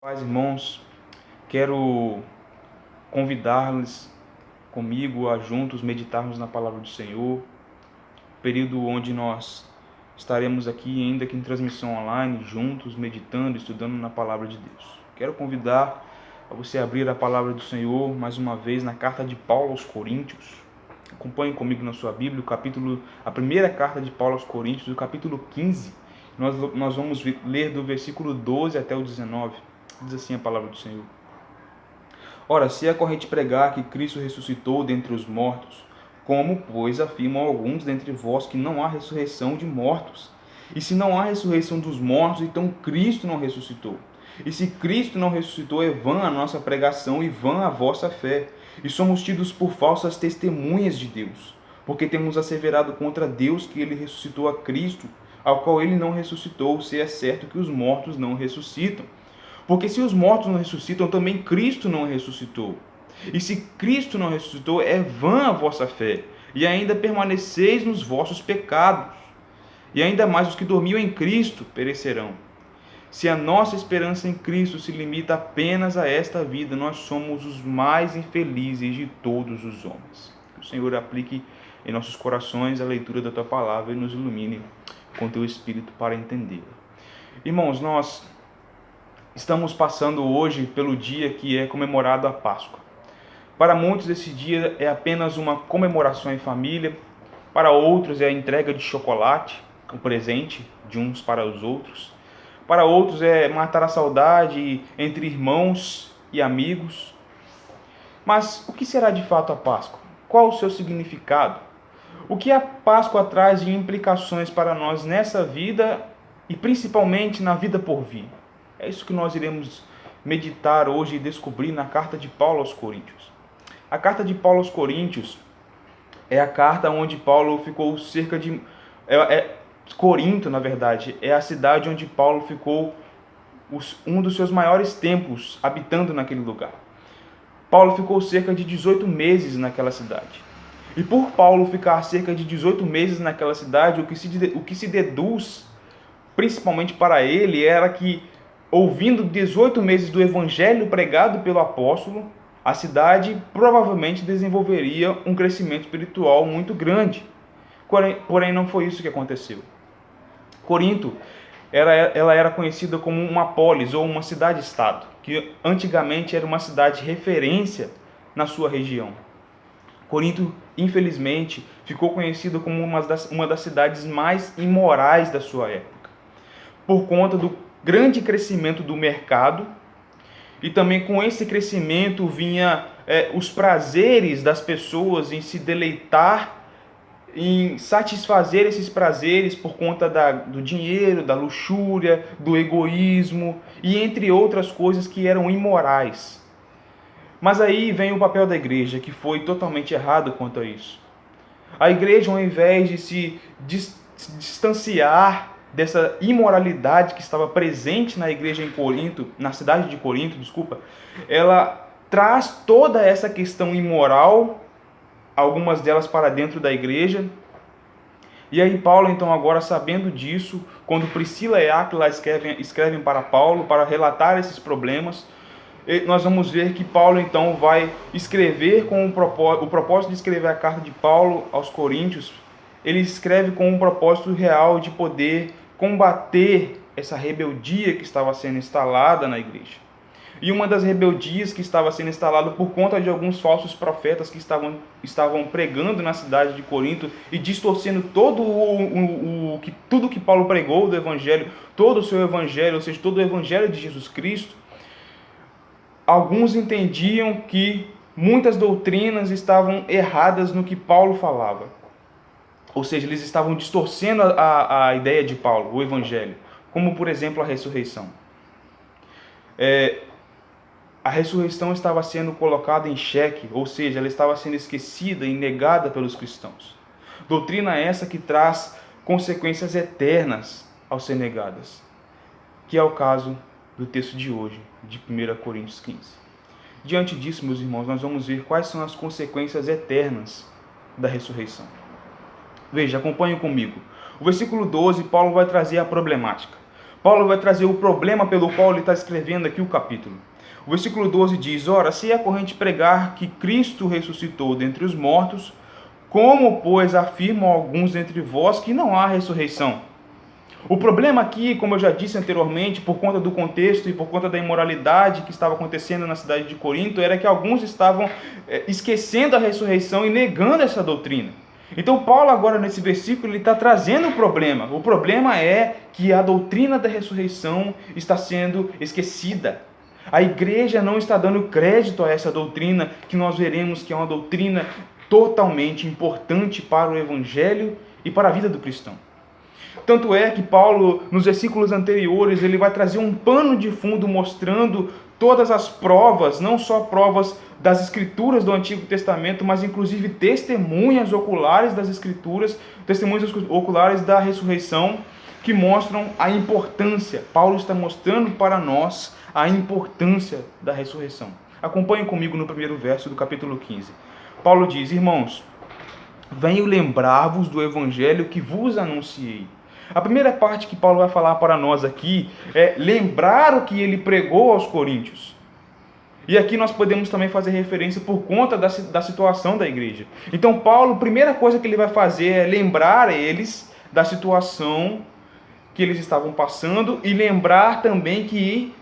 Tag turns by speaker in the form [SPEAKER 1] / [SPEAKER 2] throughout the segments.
[SPEAKER 1] Paz, irmãos, quero convidar-los comigo a juntos meditarmos na palavra do Senhor, período onde nós estaremos aqui, ainda que em transmissão online, juntos, meditando, estudando na palavra de Deus. Quero convidar a você abrir a palavra do Senhor mais uma vez na carta de Paulo aos Coríntios. Acompanhe comigo na sua Bíblia a primeira carta de Paulo aos Coríntios, o capítulo 15. Nós vamos ler do versículo 12 até o 19. Diz assim a palavra do Senhor. Ora, se é corrente pregar que Cristo ressuscitou dentre os mortos, como, pois, afirmam alguns dentre vós que não há ressurreição de mortos? E se não há ressurreição dos mortos, então Cristo não ressuscitou. E se Cristo não ressuscitou, é vã a nossa pregação e vã a vossa fé. E somos tidos por falsas testemunhas de Deus, porque temos asseverado contra Deus que ele ressuscitou a Cristo, ao qual ele não ressuscitou, se é certo que os mortos não ressuscitam. Porque se os mortos não ressuscitam, também Cristo não ressuscitou. E se Cristo não ressuscitou, é vã a vossa fé, e ainda permaneceis nos vossos pecados. E ainda mais os que dormiam em Cristo perecerão. Se a nossa esperança em Cristo se limita apenas a esta vida, nós somos os mais infelizes de todos os homens. Que o Senhor aplique em nossos corações a leitura da Tua Palavra e nos ilumine com Teu Espírito para entendê-la. Irmãos, nós estamos passando hoje pelo dia que é comemorado a Páscoa. Para muitos esse dia é apenas uma comemoração em família, para outros é a entrega de chocolate, o presente de uns para os outros. Para outros é matar a saudade entre irmãos e amigos. Mas o que será de fato a Páscoa? Qual o seu significado? O que a Páscoa traz de implicações para nós nessa vida e principalmente na vida por vir? É isso que nós iremos meditar hoje e descobrir na carta de Paulo aos Coríntios. A carta de Paulo aos Coríntios é a carta onde Paulo ficou cerca de... Corinto, na verdade, é a cidade onde Paulo ficou um dos seus maiores tempos habitando naquele lugar. Paulo ficou cerca de 18 meses naquela cidade. E por Paulo ficar cerca de 18 meses naquela cidade, o que se deduz, principalmente para ele, era que, ouvindo 18 meses do evangelho pregado pelo apóstolo, a cidade provavelmente desenvolveria um crescimento espiritual muito grande. Porém, não foi isso que aconteceu. Corinto ela era conhecida como uma polis ou uma cidade-estado, que antigamente era uma cidade referência na sua região. Corinto, infelizmente, ficou conhecida como uma das cidades mais imorais da sua época, por conta do grande crescimento do mercado, e também com esse crescimento vinha os prazeres das pessoas em se deleitar, em satisfazer esses prazeres por conta do dinheiro, da luxúria, do egoísmo e entre outras coisas que eram imorais. Mas aí vem o papel da igreja, que foi totalmente errado quanto a isso. A igreja, ao invés de se distanciar dessa imoralidade que estava presente na igreja em Corinto, na cidade de Corinto, ela traz toda essa questão imoral, algumas delas para dentro da igreja. E aí Paulo, então, agora sabendo disso, quando Priscila e Áquila escrevem para Paulo para relatar esses problemas, nós vamos ver que Paulo, então, vai escrever com o propósito de escrever a carta de Paulo aos Coríntios. Ele escreve com um propósito real de poder combater essa rebeldia que estava sendo instalada na igreja. E uma das rebeldias que estava sendo instalada por conta de alguns falsos profetas que estavam pregando na cidade de Corinto e distorcendo tudo que Paulo pregou do evangelho, todo o seu evangelho, ou seja, todo o evangelho de Jesus Cristo. Alguns entendiam que muitas doutrinas estavam erradas no que Paulo falava. Ou seja, eles estavam distorcendo a ideia de Paulo, o evangelho, como por exemplo a ressurreição. A ressurreição estava sendo colocada em xeque, ou seja, ela estava sendo esquecida e negada pelos cristãos. Doutrina essa que traz consequências eternas ao ser negadas, que é o caso do texto de hoje, de 1 Coríntios 15. Diante disso, meus irmãos, nós vamos ver quais são as consequências eternas da ressurreição. Veja, acompanhe comigo. O versículo 12, Paulo vai trazer a problemática. Paulo vai trazer o problema pelo qual ele está escrevendo aqui o capítulo. O versículo 12 diz: ora, se é corrente pregar que Cristo ressuscitou dentre os mortos, como, pois, afirmam alguns dentre vós que não há ressurreição? O problema aqui, como eu já disse anteriormente, por conta do contexto e por conta da imoralidade que estava acontecendo na cidade de Corinto, era que alguns estavam esquecendo a ressurreição e negando essa doutrina. Então Paulo agora nesse versículo ele está trazendo o problema. O problema é que a doutrina da ressurreição está sendo esquecida. A igreja não está dando crédito a essa doutrina, que nós veremos que é uma doutrina totalmente importante para o evangelho e para a vida do cristão. Tanto é que Paulo, nos versículos anteriores, ele vai trazer um pano de fundo mostrando todas as provas, não só provas das escrituras do Antigo Testamento, mas inclusive testemunhas oculares das escrituras, testemunhas oculares da ressurreição, que mostram a importância. Paulo está mostrando para nós a importância da ressurreição. Acompanhem comigo no primeiro verso do capítulo 15. Paulo diz: irmãos, venho lembrar-vos do evangelho que vos anunciei. A primeira parte que Paulo vai falar para nós aqui é lembrar o que ele pregou aos coríntios. E aqui nós podemos também fazer referência por conta da situação da igreja. Então Paulo, a primeira coisa que ele vai fazer é lembrar eles da situação que eles estavam passando e lembrar também que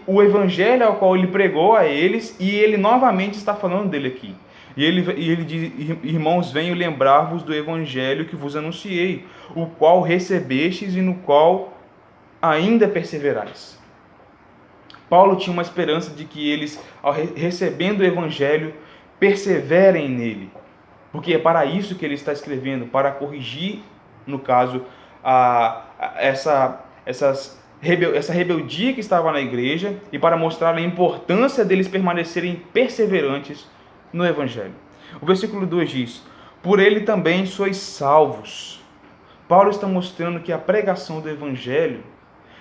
[SPEAKER 1] o evangelho ao qual ele pregou a eles, e ele novamente está falando dele aqui. E ele diz: irmãos, venho lembrar-vos do evangelho que vos anunciei, o qual recebestes e no qual ainda perseverais. Paulo tinha uma esperança de que eles, recebendo o evangelho, perseverem nele. Porque é para isso que ele está escrevendo, para corrigir, no caso, essa rebeldia que estava na igreja e para mostrar a importância deles permanecerem perseverantes no evangelho. O versículo 2 diz: por ele também sois salvos. Paulo está mostrando que a pregação do evangelho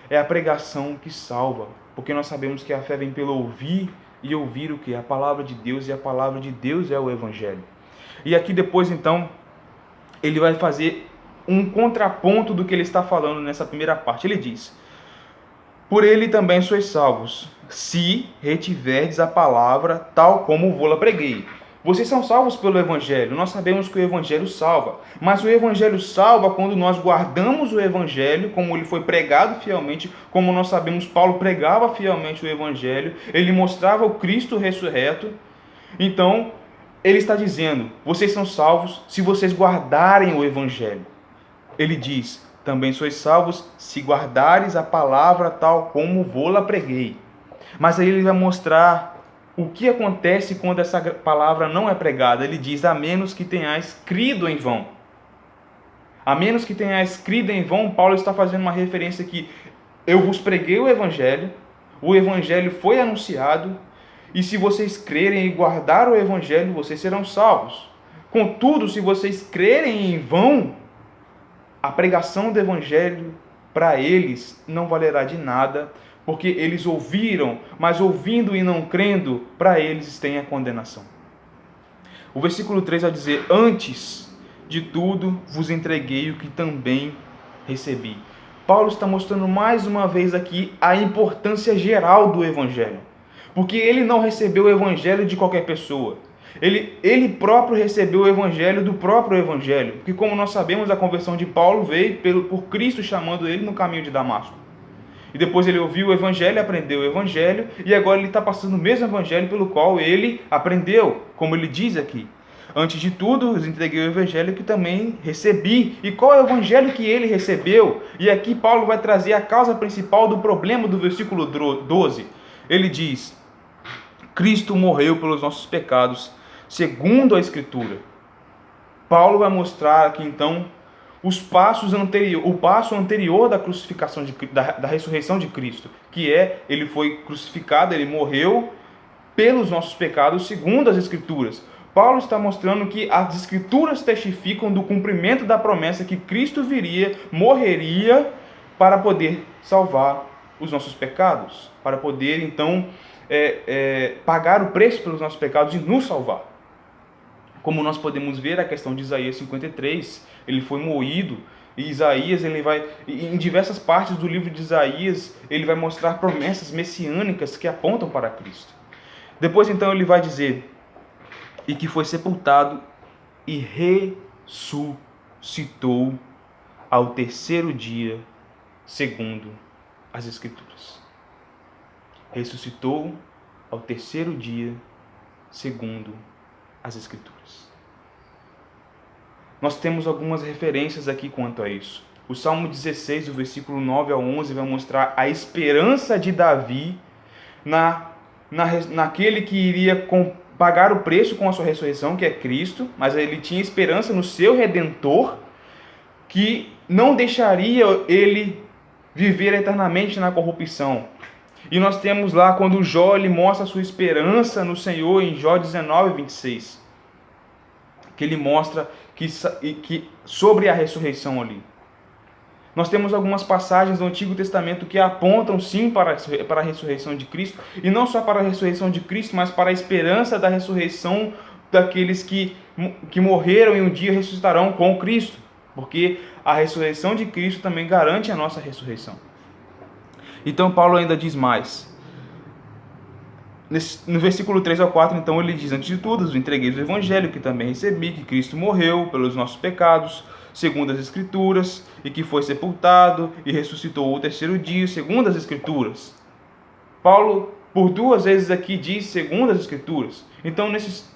[SPEAKER 1] é a pregação que salva, porque nós sabemos que a fé vem pelo ouvir, e ouvir o que? A palavra de Deus, e a palavra de Deus é o evangelho. E aqui depois então ele vai fazer um contraponto do que ele está falando nessa primeira parte. Ele diz: por ele também sois salvos, se retiverdes a palavra tal como vou-la preguei. Vocês são salvos pelo evangelho. Nós sabemos que o evangelho salva, mas o evangelho salva quando nós guardamos o evangelho como ele foi pregado fielmente. Como nós sabemos, Paulo pregava fielmente o evangelho, ele mostrava o Cristo ressurreto. Então ele está dizendo: vocês são salvos se vocês guardarem o evangelho. Ele diz: também sois salvos se guardares a palavra tal como vou-la preguei. Mas aí ele vai mostrar o que acontece quando essa palavra não é pregada. Ele diz: a menos que tenhais crido em vão. A menos que tenhais crido em vão, Paulo está fazendo uma referência aqui. Eu vos preguei o evangelho foi anunciado, e se vocês crerem e guardar o evangelho, vocês serão salvos. Contudo, se vocês crerem em vão, a pregação do evangelho para eles não valerá de nada, porque eles ouviram, mas ouvindo e não crendo, para eles tem a condenação. O versículo 3 vai dizer: antes de tudo vos entreguei o que também recebi. Paulo está mostrando mais uma vez aqui a importância geral do evangelho, porque ele não recebeu o evangelho de qualquer pessoa. Ele próprio recebeu o evangelho do próprio evangelho, porque como nós sabemos, a conversão de Paulo veio por Cristo chamando ele no caminho de Damasco. E depois ele ouviu o evangelho, aprendeu o evangelho, e agora ele está passando o mesmo evangelho pelo qual ele aprendeu, como ele diz aqui. Antes de tudo, eu entreguei o evangelho que também recebi. E qual é o evangelho que ele recebeu? E aqui Paulo vai trazer a causa principal do problema do versículo 12. Ele diz: Cristo morreu pelos nossos pecados, segundo a Escritura. Paulo vai mostrar aqui então o passo anterior da crucificação, da ressurreição de Cristo, que é, ele foi crucificado, ele morreu pelos nossos pecados, segundo as Escrituras. Paulo está mostrando que as Escrituras testificam do cumprimento da promessa que Cristo viria, morreria para poder salvar os nossos pecados, para poder então pagar o preço pelos nossos pecados e nos salvar. Como nós podemos ver a questão de Isaías 53, ele foi moído E Isaías, em diversas partes do livro de Isaías, ele vai mostrar promessas messiânicas que apontam para Cristo. Depois então ele vai dizer, e que foi sepultado e ressuscitou ao terceiro dia, segundo as Escrituras. Ressuscitou ao terceiro dia, segundo as Escrituras. Nós temos algumas referências aqui quanto a isso. O Salmo 16, o versículo 9 ao 11, vai mostrar a esperança de Davi naquele que iria pagar o preço com a sua ressurreição, que é Cristo, mas ele tinha esperança no seu Redentor, que não deixaria ele viver eternamente na corrupção. E nós temos lá quando Jó ele mostra a sua esperança no Senhor em Jó 19, 26. Que ele mostra que sobre a ressurreição ali. Nós temos algumas passagens do Antigo Testamento que apontam sim para a ressurreição de Cristo, e não só para a ressurreição de Cristo, mas para a esperança da ressurreição daqueles que morreram e um dia ressuscitarão com Cristo, porque a ressurreição de Cristo também garante a nossa ressurreição. Então Paulo ainda diz mais. No versículo 3 ao 4, então ele diz: antes de tudo, eu entreguei o evangelho que também recebi, que Cristo morreu pelos nossos pecados, segundo as Escrituras, e que foi sepultado e ressuscitou o terceiro dia, segundo as Escrituras. Paulo, por duas vezes aqui, diz segundo as Escrituras. Então, nesses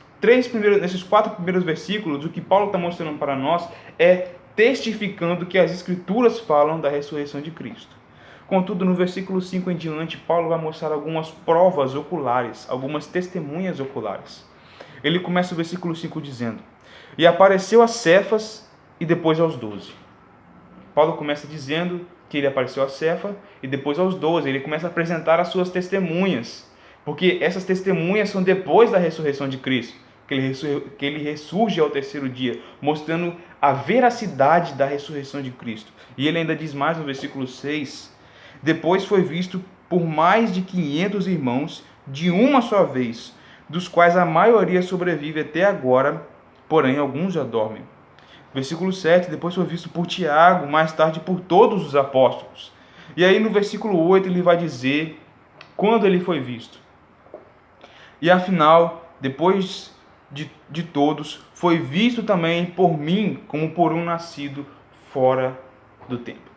[SPEAKER 1] 4 primeiros versículos, o que Paulo está mostrando para nós é testificando que as Escrituras falam da ressurreição de Cristo. Contudo, no versículo 5 em diante, Paulo vai mostrar algumas provas oculares, algumas testemunhas oculares. Ele começa o versículo 5 dizendo: e apareceu a Cefas e depois aos 12. Paulo começa dizendo que ele apareceu a Cefa e depois aos 12. Ele começa a apresentar as suas testemunhas, porque essas testemunhas são depois da ressurreição de Cristo, que ele ressurge ao terceiro dia, mostrando a veracidade da ressurreição de Cristo. E ele ainda diz mais no versículo 6: depois foi visto por mais de 500 irmãos de uma só vez, dos quais a maioria sobrevive até agora, porém alguns já dormem. Versículo 7, depois foi visto por Tiago, mais tarde por todos os apóstolos. E aí no versículo 8 ele vai dizer quando ele foi visto. E afinal, depois de todos, foi visto também por mim como por um nascido fora do tempo.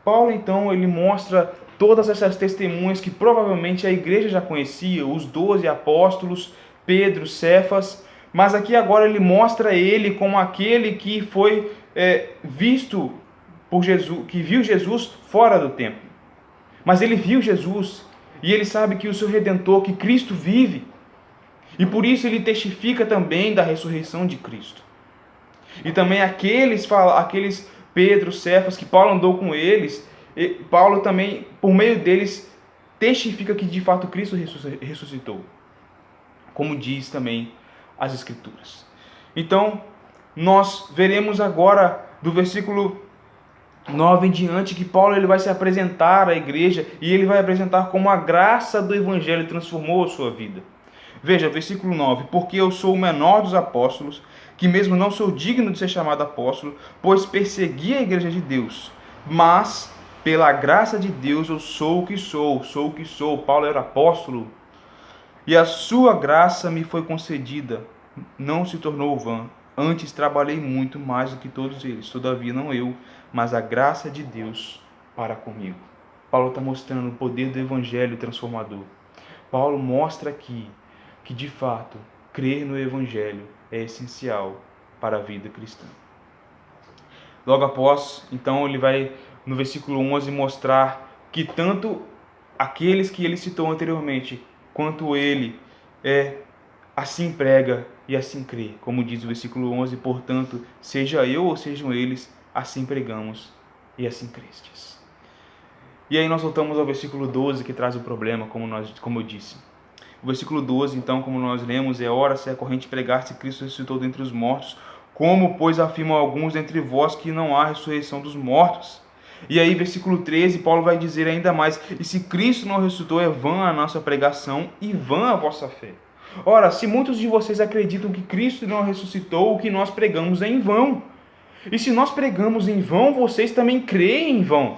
[SPEAKER 1] Paulo então ele mostra todas essas testemunhas que provavelmente a igreja já conhecia, os 12 apóstolos, Pedro, Cefas, mas aqui agora ele mostra ele como aquele que foi visto por Jesus, que viu Jesus fora do templo. Mas ele viu Jesus e ele sabe que o seu Redentor, que Cristo vive, e por isso ele testifica também da ressurreição de Cristo. E também aqueles Pedro, Cefas, que Paulo andou com eles, Paulo também, por meio deles, testifica que de fato Cristo ressuscitou, como diz também as Escrituras. Então, nós veremos agora, do versículo 9 em diante, que Paulo ele vai se apresentar à igreja, e ele vai apresentar como a graça do Evangelho transformou a sua vida. Veja, versículo 9: porque eu sou o menor dos apóstolos, que mesmo não sou digno de ser chamado apóstolo, pois persegui a igreja de Deus, mas pela graça de Deus eu sou o que sou. Paulo era apóstolo, e a sua graça me foi concedida, não se tornou vã. Antes trabalhei muito mais do que todos eles, todavia não eu, mas a graça de Deus para comigo. Paulo está mostrando o poder do Evangelho transformador. Paulo mostra aqui que de fato crer no Evangelho é essencial para a vida cristã. Logo após, então, ele vai no versículo 11 mostrar que tanto aqueles que ele citou anteriormente, quanto ele assim prega e assim crê. Como diz o versículo 11, portanto, seja eu ou sejam eles, assim pregamos e assim crestes. E aí nós voltamos ao versículo 12, que traz o problema, como eu disse. O versículo 12, então, como nós lemos, ora se é corrente pregar se Cristo ressuscitou dentre os mortos, como, pois, afirmam alguns entre vós que não há ressurreição dos mortos. E aí, versículo 13, Paulo vai dizer ainda mais: e se Cristo não ressuscitou, é vã a nossa pregação e vã a vossa fé. Ora, se muitos de vocês acreditam que Cristo não ressuscitou, o que nós pregamos é em vão. E se nós pregamos em vão, vocês também creem em vão.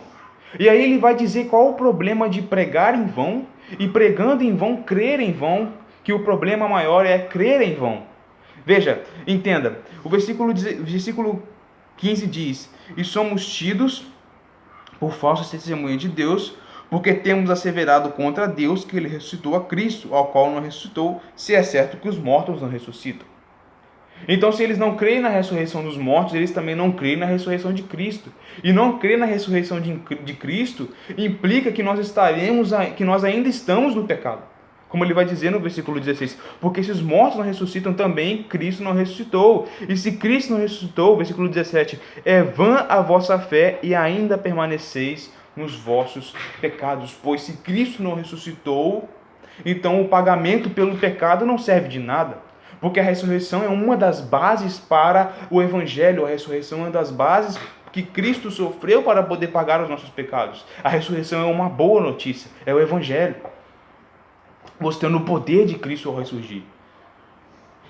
[SPEAKER 1] E aí ele vai dizer qual o problema de pregar em vão e pregando em vão, crer em vão, que o problema maior é crer em vão. Veja, entenda, o versículo 15 diz: E somos tidos por falsa testemunha de Deus, porque temos asseverado contra Deus que ele ressuscitou a Cristo, ao qual não ressuscitou, se é certo que os mortos não ressuscitam. Então, se eles não creem na ressurreição dos mortos, eles também não creem na ressurreição de Cristo. E não crer na ressurreição de Cristo implica que nós ainda estamos no pecado. Como ele vai dizer no versículo 16: Porque se os mortos não ressuscitam, também Cristo não ressuscitou. E se Cristo não ressuscitou, versículo 17: É vã a vossa fé e ainda permaneceis nos vossos pecados. Pois se Cristo não ressuscitou, então o pagamento pelo pecado não serve de nada. Porque a ressurreição é uma das bases para o Evangelho, a ressurreição é uma das bases que Cristo sofreu para poder pagar os nossos pecados. A ressurreição é uma boa notícia, é o Evangelho, mostrando o poder de Cristo ao ressurgir.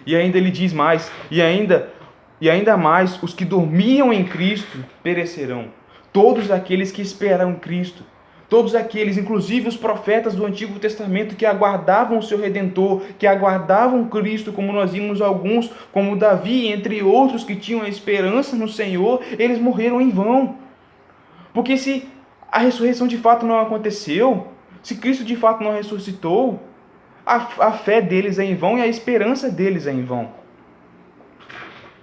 [SPEAKER 1] E ainda ele diz mais, e ainda mais, os que dormiam em Cristo perecerão. Todos aqueles que esperam Cristo. Todos aqueles, inclusive os profetas do Antigo Testamento, que aguardavam o seu Redentor, que aguardavam Cristo, como nós vimos alguns, como Davi, entre outros que tinham a esperança no Senhor, eles morreram em vão. Porque se a ressurreição de fato não aconteceu, se Cristo de fato não ressuscitou, a fé deles é em vão e a esperança deles é em vão.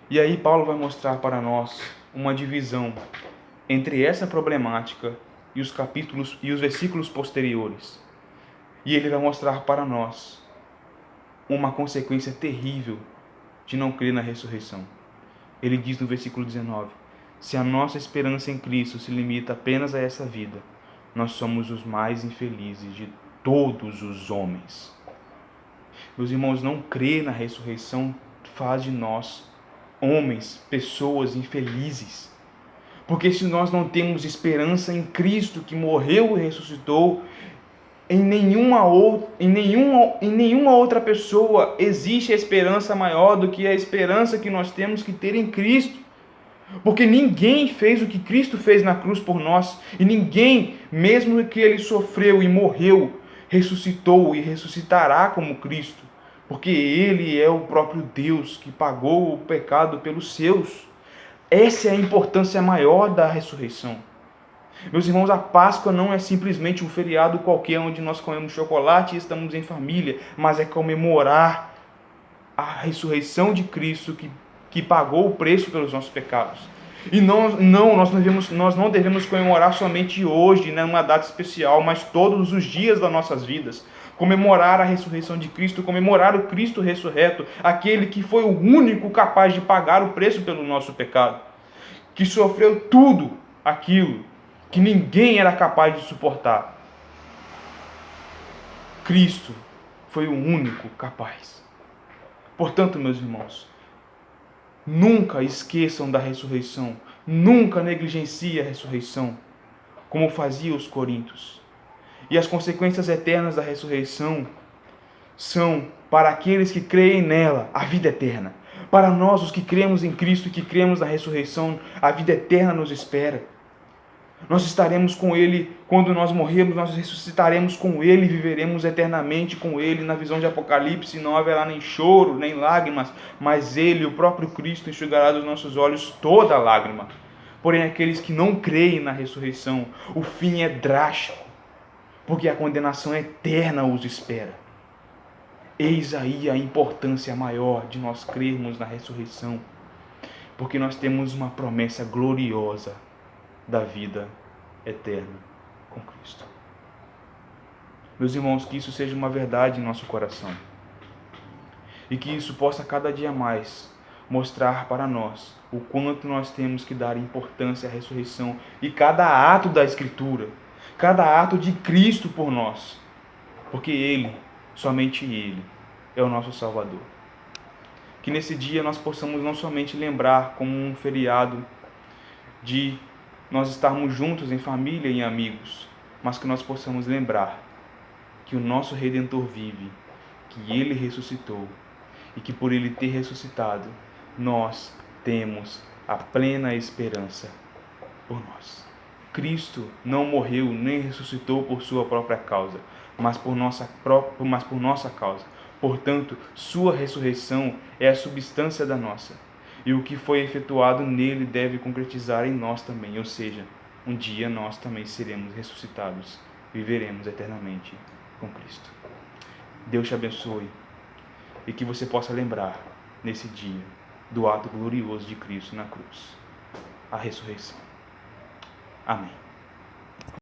[SPEAKER 1] E aí Paulo vai mostrar para nós uma divisão entre essa problemática e os capítulos e os versículos posteriores. E ele vai mostrar para nós uma consequência terrível de não crer na ressurreição. Ele diz no versículo 19: Se a nossa esperança em Cristo se limita apenas a essa vida, nós somos os mais infelizes de todos os homens. Meus irmãos, não crer na ressurreição faz de nós homens, pessoas infelizes. Porque se nós não temos esperança em Cristo que morreu e ressuscitou, em nenhuma outra pessoa existe esperança maior do que a esperança que nós temos que ter em Cristo. Porque ninguém fez o que Cristo fez na cruz por nós. E ninguém, mesmo que ele sofreu e morreu, ressuscitou e ressuscitará como Cristo. Porque ele é o próprio Deus que pagou o pecado pelos seus. Essa é a importância maior da ressurreição. Meus irmãos, a Páscoa não é simplesmente um feriado qualquer onde nós comemos chocolate e estamos em família, mas é comemorar a ressurreição de Cristo que pagou o preço pelos nossos pecados. E nós não devemos comemorar somente hoje, numa data especial, mas todos os dias das nossas vidas. Comemorar a ressurreição de Cristo, comemorar o Cristo ressurreto, aquele que foi o único capaz de pagar o preço pelo nosso pecado, que sofreu tudo aquilo que ninguém era capaz de suportar. Cristo foi o único capaz. Portanto, meus irmãos, nunca esqueçam da ressurreição, nunca negligenciem a ressurreição, como faziam os coríntios. E as consequências eternas da ressurreição são, para aqueles que creem nela, a vida eterna. Para nós, os que cremos em Cristo, que cremos na ressurreição, a vida eterna nos espera. Nós estaremos com Ele, quando nós morrermos, nós ressuscitaremos com Ele, viveremos eternamente com Ele. Na visão de Apocalipse não haverá nem choro, nem lágrimas, mas Ele, o próprio Cristo, enxugará dos nossos olhos toda lágrima. Porém, aqueles que não creem na ressurreição, o fim é drástico, porque a condenação eterna os espera. Eis aí a importância maior de nós crermos na ressurreição, porque nós temos uma promessa gloriosa da vida eterna com Cristo. Meus irmãos, que isso seja uma verdade em nosso coração, e que isso possa cada dia mais mostrar para nós o quanto nós temos que dar importância à ressurreição e cada ato da Escritura, cada ato de Cristo por nós, porque Ele, somente Ele, é o nosso Salvador. Que nesse dia nós possamos não somente lembrar como um feriado de nós estarmos juntos em família e em amigos, mas que nós possamos lembrar que o nosso Redentor vive, que Ele ressuscitou e que por Ele ter ressuscitado, nós temos a plena esperança por nós. Cristo não morreu nem ressuscitou por sua própria causa, mas por nossa causa. Portanto, sua ressurreição é a substância da nossa. E o que foi efetuado nele deve concretizar em nós também, ou seja, um dia nós também seremos ressuscitados, viveremos eternamente com Cristo. Deus te abençoe e que você possa lembrar nesse dia do ato glorioso de Cristo na cruz, a ressurreição. Amém.